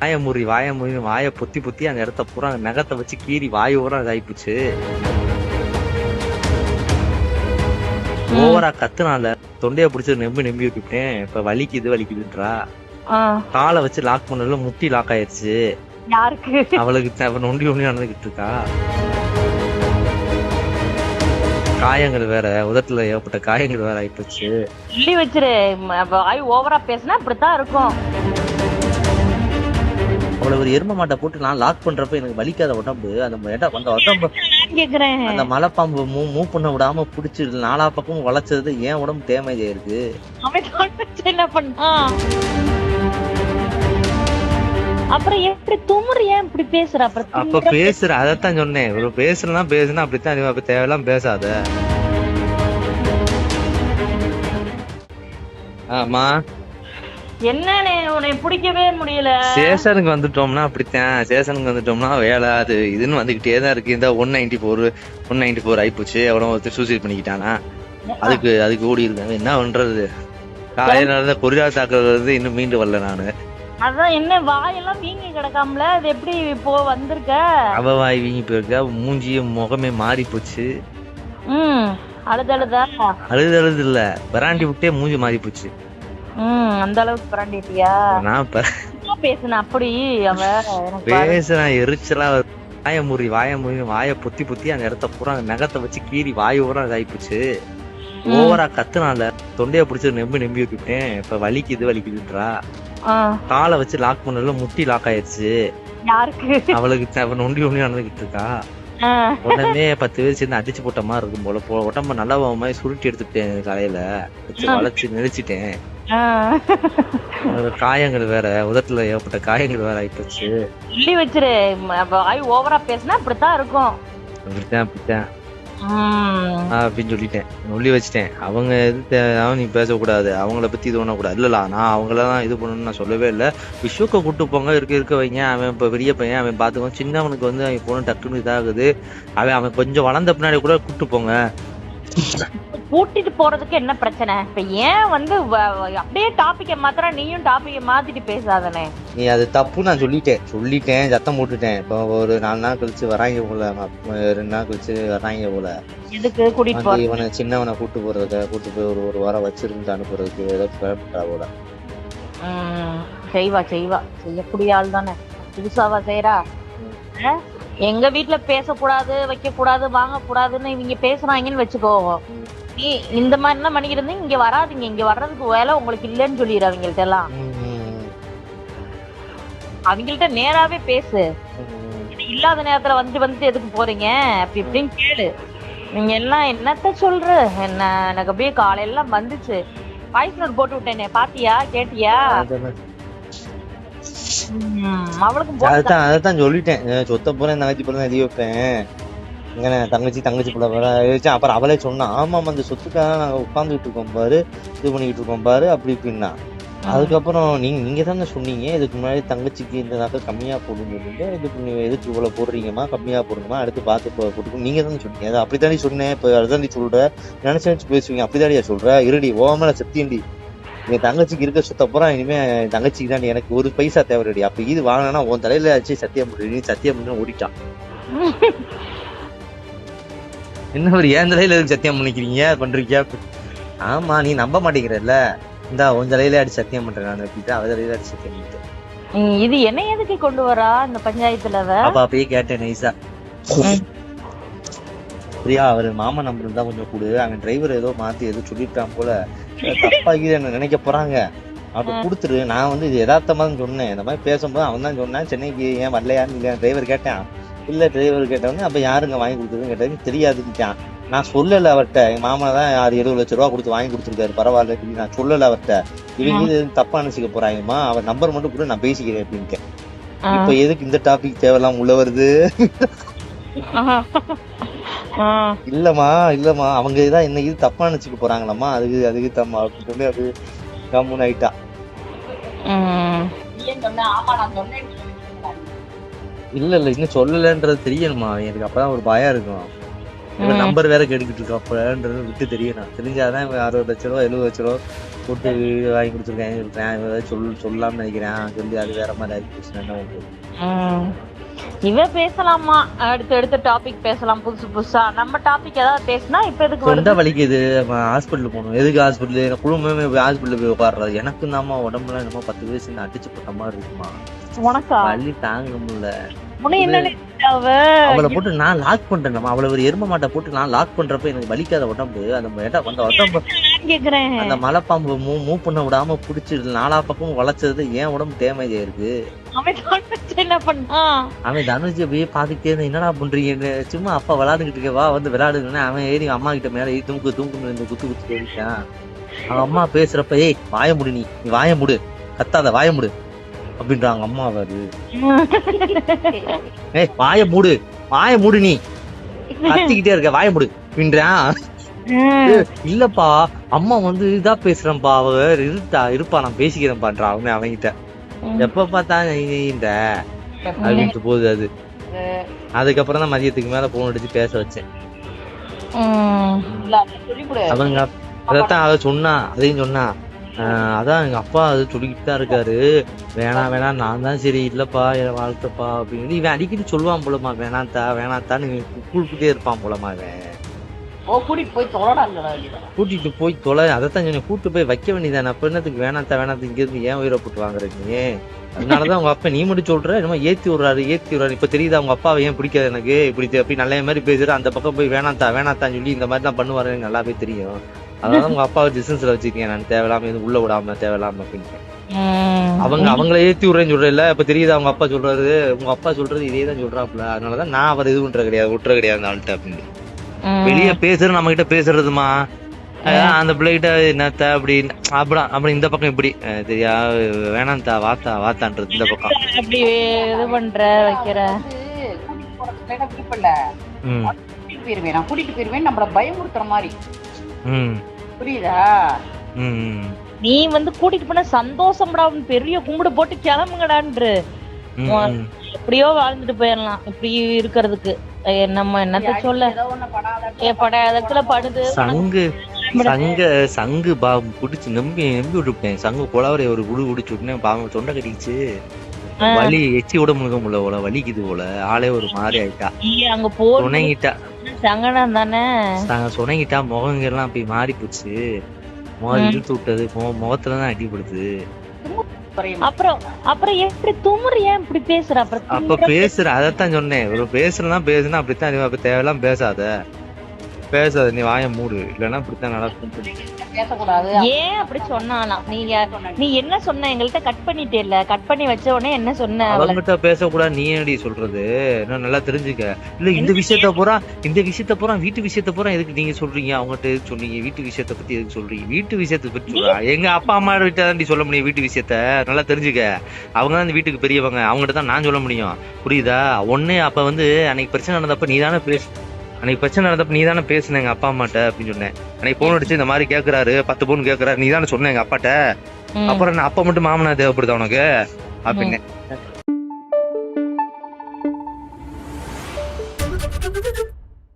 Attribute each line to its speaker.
Speaker 1: வாய முறி வாயை பொத்தி பொத்தி அந்த இடத்த பூரா நகத்தை வச்சு கீறி வாய் பூரா இதாயிப்போச்சு. ஓவரா கத்துனால தொண்டைய பிடிச்சி நம்பி விட்டுட்டேன். இப்ப வலிக்குதுன்றா. காலை வச்சு லாக் பண்ணல முட்டி லாக் ஆயிருச்சு.
Speaker 2: யாருக்கு?
Speaker 1: அவளுக்கு நொண்டி நடந்துகிட்டு இருக்கா. காயங்கள் வேற, உதட்டுல ஏற்பட்ட காயங்கள் வேற ஆயிப்போச்சு.
Speaker 2: சொல்லி வச்சிரு, வாய் ஓவரா பேசினா இப்படித்தான் இருக்கும்.
Speaker 1: அவளை ஒரு எரும மாட்டை போட்டு நான் லாக் பண்றப்ப எனக்கு வலிக்காத உடம்பு. அந்த உடம்பு அந்த மலைப்பாம்பு மூவ் பண்ண விடாம புடிச்சு நாலா பக்கமும் வளைச்சது ஏன் உடம்பு டேமேஜ் ஆயிருக்கு.
Speaker 2: என்ன பண்ணா அப்புறம் எப்படி துமுறு? ஏன் இப்படி பேசுற?
Speaker 1: அப்ப பேசுற அதத்தான் சொன்னேன். ஒரு பேசுனா அப்படித்தான். அப்ப தேவையெல்லாம் பேசாத. ஆமா
Speaker 2: என்னன்னு உன்னை பிடிக்கவே முடியல.
Speaker 1: ஸ்டேஷனுக்கு வந்துட்டோம்னா அப்படித்தான். ஸ்டேஷனுக்கு வந்துட்டோம்னா வேலை அது இதுன்னு வந்துகிட்டே தான் இருக்கு. இந்த 194 ஆயிப்போச்சு. எவ்வளவு ஒருத்தர் சூசைட் பண்ணிக்கிட்டானா அதுக்கு ஓடி இருக்காங்க. என்ன பண்றது? காலையில கொரியார் தாக்குறது இன்னும் மீண்டு வரல நானு.
Speaker 2: அதான் என்ன வாயெல்லாம் வீங்கி கிடக்காமல, அது எப்படி இப்போ வந்திருக்க?
Speaker 1: அவ வாய் வீங்கி போயிருக்கா. மூஞ்சியும் முகமே மாறி போச்சு. அழுது இல்ல, பராண்டி விட்டே மூஞ்சி மாறி போச்சு.
Speaker 2: அந்த அளவுக்கு பராண்டிட்டியா?
Speaker 1: நான்
Speaker 2: பேசுன அப்படி அவ
Speaker 1: பேசுனா எரிச்சலா. வாய முறி வாயை பொத்தி பொத்தி அந்த இடத்த பூரா நகத்தை வச்சு கீறி வாய் பூரா இதாயிப்போச்சு. ஓவரா கத்துனால தொண்டைய பிடிச்சி நம்பி விட்டுட்டேன். இப்ப வலிக்குதுன்றா. காலை வச்சு லாக் பண்ணல முட்டி லாக் ஆயிருச்சு.
Speaker 2: யாருக்கு?
Speaker 1: அவளுக்கு நொண்டி நடந்துகிட்டு இருக்கா. உடனே 10 பேர் சேர்ந்து அடிச்சு போட்ட மாதிரி இருக்கும் போல. உடம்ப நல்லா மாதிரி சுருட்டி எடுத்துட்டேன். காலையில வச்சு வளைச்சு நெரிச்சிட்டேன். காயங்கள் வேற, உதட்டுல ஏற்பட்ட காயங்கள் வேற ஆயிப்போச்சு.
Speaker 2: சொல்லி வச்சிரு, வாய் ஓவரா பேசினா இப்படித்தான் இருக்கும்.
Speaker 1: அப்படித்தான் அப்படின்னு சொல்லிட்டேன். சொல்லி வச்சுட்டேன். அவங்க நீ பேசக்கூடாது, அவங்கள பத்தி இது பண்ணக்கூடாது. இல்லலா, நான் அவங்களதான் இது பண்ணணும்னு நான் சொல்லவே இல்லை. விஸ்வக்க கூட்டு போங்க, இருக்க வைங்க. அவன் இப்ப பெரிய பையன், அவன் பாத்துக்கோ. சின்னவனுக்கு அவன் போன டக்குன்னு இதாகுது. அவன் கொஞ்சம் வளர்ந்த பின்னாடி கூட கூட்டு போங்க.
Speaker 2: கூட்டிட்டு போறதுக்கு என்ன பிரச்சனை? இப்ப ஏன் அப்படியே டாபிக்க மாத்திர, நீயும் டாபிக்க மாத்திட்டு பேசாதனே.
Speaker 1: நீ அது தப்பு. நான் சொல்லிட்டேன் சத்தம் போட்டுட்டேன். இப்போ ஒரு 4 நாள் கழிச்சு வராங்க போல, 2 நாள் கழிச்சு வராங்க போல.
Speaker 2: எதுக்கு கூட்டிட்டு போற?
Speaker 1: இவனை சின்னவனை கூட்டு போய் ஒரு வாரம் வச்சிருந்து அனுப்புறதுக்கு ஏதோ கிளம்பிட்டா போல.
Speaker 2: செய்வா செய்யக்கூடிய ஆள் தானே. புதுசாவா செய்யறா? எங்க வீட்டுல பேசக்கூடாது, வைக்க கூடாது, வாங்க கூடாதுன்னு இவங்க பேசுறாங்கன்னு வச்சுக்கோ. நீ இந்த மாதிரி எல்லாம் பண்ணிக்கிட்டு இங்க வராதிங்க. இங்க வர்றதுக்கு வேலை உங்களுக்கு இல்லைன்னு சொல்லிடு அவங்கள்ட்ட எல்லாம். அவங்கள்ட்ட நேராவே பேசு. இல்லாத நேரத்துல வந்துட்டு எதுக்கு போறீங்க அப்படி இப்படின்னு கேளு. நீங்க எல்லாம் என்னத்த சொல்ற? என்ன எனக்கு அப்படியே காலையெல்லாம் வந்துச்சு. வாய்ஸ் நோட் போட்டு விட்டேனே, பாத்தியா? கேட்டியா? அவளுக்கு
Speaker 1: அதான் சொல்லிட்டேன். சொத்த போறேன், தங்கச்சி போறேன் எழுதி வைப்பேன். தங்கச்சி பிள்ளை வச்சேன். அப்புறம் அவளே சொன்னா, ஆமா அந்த சொத்துக்காக நாங்க உட்காந்துட்டு இருக்கோம் பாரு, இது பண்ணிக்கிட்டு இருக்கோம் பாரு அப்படி இப்படின்னா. அதுக்கப்புறம் நீங்க தானே சொன்னீங்க இதுக்கு முன்னாடி தங்கச்சிக்கு இந்த நகை கம்மியா போடுன்னு சொன்னீங்க. எதுக்கு இவ்வளவு போடுறீங்கம்மா, கம்மியா போடுங்கம்மா, அடுத்து பார்த்து போட்டுக்கணும் நீங்க தானே சொன்னீங்க. அது அப்படித்தானே சொன்னேன். இப்ப அதுதான் நீ சொல்ற, நினைச்சு பேசுவீங்க. அப்படித்தாடியா சொல்ற? இருடி, ஓமல சத்தியண்டி. என் தங்கச்சிக்கு இருக்க சொத்த அப்புறம் இனிமே தங்கச்சிக்கு தான். எனக்கு ஒரு பைசா தேவையடி. அப்ப இது வாங்கினா உன் தலையில ஆச்சு சத்தியம் பண்ணி சத்தியம் பண்ணி ஓடிட்டான். என்ன ஒரு ஏன் தலையில சத்தியம் பண்ணிக்கிறீங்க பண்றீங்க? ஆமா, நீ நம்ப மாட்டேங்கிறல்ல. இந்த உன் தலையில அடி சத்தியம் பண்றேன் நான் அப்படின்ட்டு அவ தலையில அடி சத்தியம் பண்ணிட்டேன்.
Speaker 2: இது என்ன எதுக்கு கொண்டு வரா இந்த பஞ்சாயத்துல?
Speaker 1: அப்பயே கேட்டேன் நைசா. பிரியா, அவரு மாமா நம்பர் தான் கொஞ்சம் கூடு. அவன் டிரைவர் ஏதோ மாத்தி ஏதோ சொல்லிட்டான் போல. தப்பாகி என்ன நினைக்க போறாங்க. அப்படி கொடுத்துரு. நான் இது யதார்த்தமா சொன்னேன். இந்த மாதிரி பேசும்போது அவன் தான் சொன்னான், சென்னைக்கு ஏன் வரலையான்னு இல்லையா டிரைவர் கேட்டான். இல்ல டிரைவர் கேட்டவொடனே அப்ப யாருங்க வாங்கி கொடுத்ததுன்னு கேட்டது தெரியாதுன்னுட்டான். நான் சொல்லல அவர்கிட்ட. எங்க மாமா தான் 70 லட்சம் ரூபா கொடுத்து வாங்கி கொடுத்துருக்காரு, பரவாயில்ல. நான் சொல்லல அவர்கிட்ட. இவங்க தப்பா நினைச்சுக்க போறாங்கம்மா, அவர் நம்பர் மட்டும் கூட நான் பேசிக்கிறேன் அப்படின்ட்டு. இப்ப எதுக்கு இந்த டாபிக் தேவையெல்லாம் உள்ள வருது? இல்லம்மா அவங்க இதான் என்ன இது தப்பா நினைச்சுக்க போறாங்களாம்மா, அதுக்கு தம்மா அப்படின்னு சொல்லி அது கம்முன்னு ஆயிட்டா. இல்ல இன்னும் சொல்லலன்றது தெரியணுமா எனக்கு. அப்பதான் ஒரு பயம் இருக்கும். நம்பர் வேற கேட்டுக்கிட்டு இருக்கோம் அப்பன்றது விட்டு தெரியணும். தெரிஞ்சாதான் 60 லட்சம் ரூபா 70 லட்சம் ரூபா போட்டு வீடு வாங்கி கொடுத்துருக்கேன் சொல்றேன் சொல்லாம நினைக்கிறேன் சொல்லி அது வேற மாதிரி ஆயிடுச்சு என்ன பண்றது.
Speaker 2: இவ பேசலாமா அடுத்த டாபிக் பேசலாம் புதுசா நம்ம டாபிக் ஏதாவது பேசினா இப்ப எதுக்கு
Speaker 1: சொந்த வலிக்குது ஹாஸ்பிட்டல் போகணும் எதுக்கு ஹாஸ்பிட்டல் குடும்பமே ஹாஸ்பிட்டல் போய் உட்காடுறது எனக்கு தாம்மா உடம்புல என்னமோ 10 வயசு அடிச்சு போட்ட மாதிரி இருக்குமா
Speaker 2: உனக்கா
Speaker 1: வலி தாங்க முடியல. அவளை போட்டு நான் லாக் பண்றேன் அவளை ஒரு எரும மாட்டை போட்டு நான் லாக் பண்றப்ப எனக்கு வலிக்காத உடம்பு அந்த உடம்பு அந்த மலைப்பாம்பு மூவ் பண்ண விடாம புடிச்சிட்டு 4 பக்கமும் வளைச்சது ஏன் உடம்பு டேமேஜ் ஆயிருக்கு.
Speaker 2: என்ன பண்ணா
Speaker 1: அவன் தனுஜி அப்படியே பாத்துக்கிட்டே இருந்தா என்னடா பண்றீங்கன்னு சும்மா அப்பா விளையாடுகிட்டு இருக்க வா வந்து விளையாடுன்னு அவன் ஏறி அம்மா கிட்ட மேல தூங்கு இந்த குத்து போயிட்டான். அவன் அம்மா பேசுறப்ப ஏய் வாய முடு நீ வாய முடு கத்தாத வாய முடு அப்படின்றாங்க அம்மா. அவரு ஏய் வாய மூடு நீ கத்திக்கிட்டே இருக்க வாய மூடு அப்படின்றான். இல்லப்பா அம்மா வந்து இதா பேசுறேன்ப்பா அவ இருப்பா நான் பேசிக்கிறேன்பான்றா அவன்கிட்ட எப்ப பார்த்தா இந்த அப்படின்ட்டு போகுது அது. அதுக்கப்புறம் தான் மதியத்துக்கு மேல போன் அடிச்சு பேச வச்சேன். அவங்க அதான் அவ சொன்னா அதையும் சொன்னா அதான் எங்க அப்பா அது சொல்லிக்கிட்டு தான் இருக்காரு வேணாம் நான் தான் சரி இல்லப்பா என் வாழ்க்கைப்பா அப்படின்னு இவன் அடிக்கடி சொல்லுவான் போலமா வேணாத்தான்னு கூப்பிட்டே இருப்பான் போலமா இவன் கூட்டிட்டு போய் தொலை அதைத்தான் சொன்னேன் கூட்டு போய் வைக்க வேண்டியதானே அப்ப என்னத்துக்கு வேணாத்தா இங்க இருந்து ஏன் உயிரை போட்டு வாங்குறீங்க. அதனாலதான் உங்க அப்பா நீ மட்டும் சொல்ற என்னமோ ஏத்தி விடுறாரு இப்ப தெரியுதா உங்க அப்பாவை ஏன் பிடிக்காது எனக்கு இப்படி அப்படி நல்ல மாதிரி பேசுற அந்த பக்கம் போய் வேணாத்தான்னு சொல்லி இந்த மாதிரி தான் பண்ணுவாரு நல்லாவே தெரியும். அதனால உங்க அப்பாவை டிஸ்டன்ஸ்ல வச்சிருக்கேன் நான் தேவையில்லாம இது உள்ள விடாம தேவையில்லாம அப்படின்னு அவங்கள ஏத்தி விடுறேன்னு சொல்றேன் இப்ப தெரியுது அவங்க அப்பா சொல்றாரு உங்க அப்பா சொல்றது இதே தான் சொல்றாப்புல அதனாலதான் நான் அவர் இது விட்டுற கிடையாது அந்த ஆள்கிட்ட அப்படின்னு வெளியே பேசுறது நம்ம கிட்ட பேசுறதுமா அந்த பிள்ளைகிட்ட என்னத்த அப்படி இந்த பக்கம் இப்படி தெரியா வேணாம்தா வாத்தான்றது இந்த பக்கம்
Speaker 2: அப்படி இது பண்ற வைக்கிற
Speaker 3: கூட்டிட்டு போயிருவேன் நம்மள பயமுறுத்துற மாதிரி புரியுதா.
Speaker 2: நீ வந்து கூட்டிட்டு போன சந்தோஷம்டா பெரிய கும்பிடு போட்டு கிளம்புங்கடான்று எப்படியோ வாழ்ந்துட்டு போயிடலாம் இப்படி இருக்கிறதுக்கு நம்ம என்னத்த சொல்ல படாதத்துல படுது
Speaker 1: சங்கு புடிச்சு நம்பி விட்டுட்டேன் சங்கு குளவரை ஒரு குடு குடிச்சு விட்டேன் பாவம் தொண்டை கட்டிச்சு வலி எச்சி விட முடியல போல வலிக்குது போல ஆளே ஒரு மாதிரி ஆயிட்டா
Speaker 2: அங்க போய்
Speaker 1: சுணங்கிட்டா
Speaker 2: சங்கடம் தானே
Speaker 1: சுணங்கிட்டா முகங்க எல்லாம் அப்படி மாறி போச்சு முகம் இழுத்து விட்டது முகத்துலதான் அடிபடுது.
Speaker 2: அப்புறம் எப்படி துமுறு ஏன் இப்படி பேசுற
Speaker 1: அப்ப பேசுற அதத்தான் சொன்னேன் ஒரு பேசுனா அப்படித்தான் அப்ப தேவையெல்லாம் பேசாத நீ வாய மூடு இல்லன்னா அப்படித்தான் நடக்கும்
Speaker 3: பேசக்கூடாது.
Speaker 2: ஏன் அப்படி சொன்னாலாம் நீ என்ன சொன்ன எங்கள்கிட்ட கட் பண்ணிட்டே இல்ல கட் பண்ணி வச்ச உடனே என்ன சொன்ன
Speaker 1: அவங்ககிட்ட பேசக்கூடாது நீ என்னடி சொல்றது இன்னும் நல்லா தெரிஞ்சுக்க இல்ல இந்த விஷயத்த பூரா வீட்டு விஷயத்த பூரா எதுக்கு நீங்க சொல்றீங்க அவங்ககிட்ட எதுக்கு சொன்னீங்க வீட்டு விஷயத்த பத்தி எதுக்கு சொல்றீங்க வீட்டு விஷயத்த பத்தி சொல்றா எங்க அப்பா அம்மா கிட்ட தான் சொல்ல முடியும் வீட்டு விஷயத்த நல்லா தெரிஞ்சுக்க அவங்க தான் இந்த வீட்டுக்கு பெரியவங்க அவங்ககிட்ட தான் நான் சொல்ல முடியும் புரியுதா. ஒண்ணு அப்ப வந்து அன்னைக்கு பிரச்சனை நடந்தப்ப நீதானே பேசுன எங்க அப்பா அம்மாட்ட அப்படின்னு சொன்னேன். அன்னைக்கு போன் அடிச்சு இந்த மாதிரி கேக்குறாரு 10 பவுன் கேக்குறாரு நீதானே சொன்ன எங்க அப்பாட்ட அப்புறம் அப்பா மட்டும் மாமனா தேவைப்படுதா உனக்கு அப்படின்னு